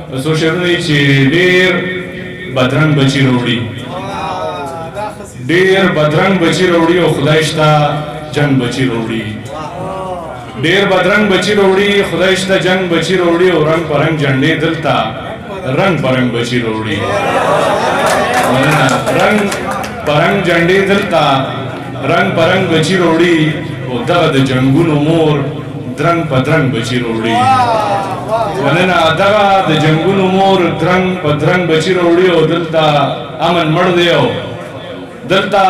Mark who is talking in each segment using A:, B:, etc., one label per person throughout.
A: څو شعرونه دي چې ډېر بدرنګ بچي راوړي، ډېر بدرنګ بچي راوړي او خدای شته جنګ بچي راوړي، ډېر بدرنګ بچي راوړي، خدای شته جنګ بچي راوړي او رنګ پرنګ جنډې دلته رنګ پرنګ بچي راوړي. رنګ پرنګ جنډې دلته رنګ پرنګ بچي راوړي او دغه د جنګونو مور درنګ په درنګ بچي راوړي. مننه، دغه د جنګونو مور درنګ په درنګ بچي راوړي او دلته امن مړ دی او دلته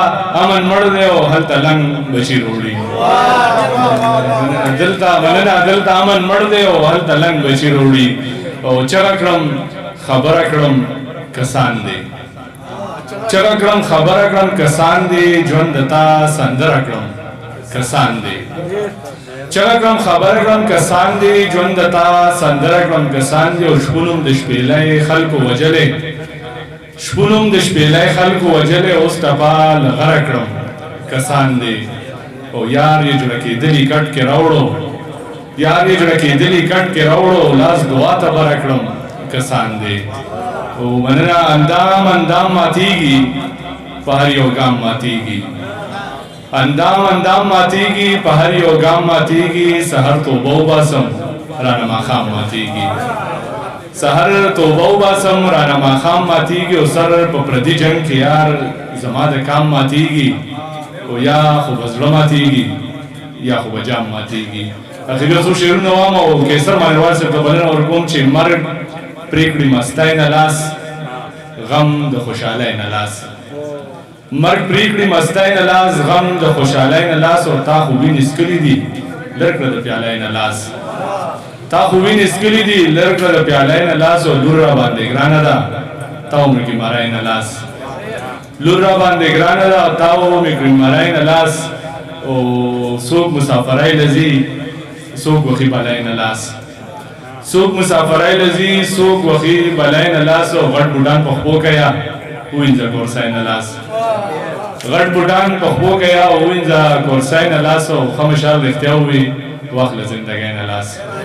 A: امن مړ دی او هلته لنګ بچي راوړي. دلته مننه، دلته امن مړ دی او هلته لنګ بچي راوړي او چغه کړم خبره کړم کسان دی، چغه کړم خبره کړم کسان دی، ژوند دتا سندره کړم کسان دی، چغه کړم خبره کړم کسان دی، ژوند دتا سندره کړم کسان دی او شپونم د شپېلۍ خلکو وجلې، شپونم د شپېلۍ خلکو وجلې اوس ټپه لغره کړم کسان دی او یار یې جوړه کېدلي کټ کې راوړو، یار یې جوړه کېدلي کټ کې راوړو لاس دعا ته بره کړم کسان دی. او مننه، اندام اندام ماتیږي په هر یو ګام ماتیږي، اندام اندام ماتیږي په هر یو ګام ماتیږي، سحر توبه وباسم رانه ماښام ماتیږي، سحر توبه وباسم رانه ماښام ماتیږي او سر په پردي جنګ کې یار زما د کام ماتیږي او یا خو به زړه ماتیږي یا خو به جام ماتیږي. اخر یو څو شعرونه وایم او کیسر مانیوال صاحب ته بلنه ورکوم چې مرګ پرېکړي مستی نه لاس، غم د خوشحالۍ نه لاس، مرګ پرېکړي مستی نه لاس، غم د خوشحالۍ نه لاس او تا خو وینې څکلي دي لر کړه د پیالۍ نه لاس، تا خو وینې څکلي دي لر کړه د پیالۍ نه لاس او لور را باندې ګرانه ده تا عمر کې مرۍ نه لاس، لور را باندې ګرانه ده تا عمر کې مرۍ نه لاس او څوک مسافرۍ لځي څوک وخي بلای نه لاس، څوک مسافرۍ لځي څوک وخي بلای نه لاس او غټ بوډان په خپو کیا وینځه کورسای نه لاس، غټ بوډان په خپو کیا وینځه کورسای نه لاس او ښه مشال رښتیا ووي وخت له زندګۍ نه لاس.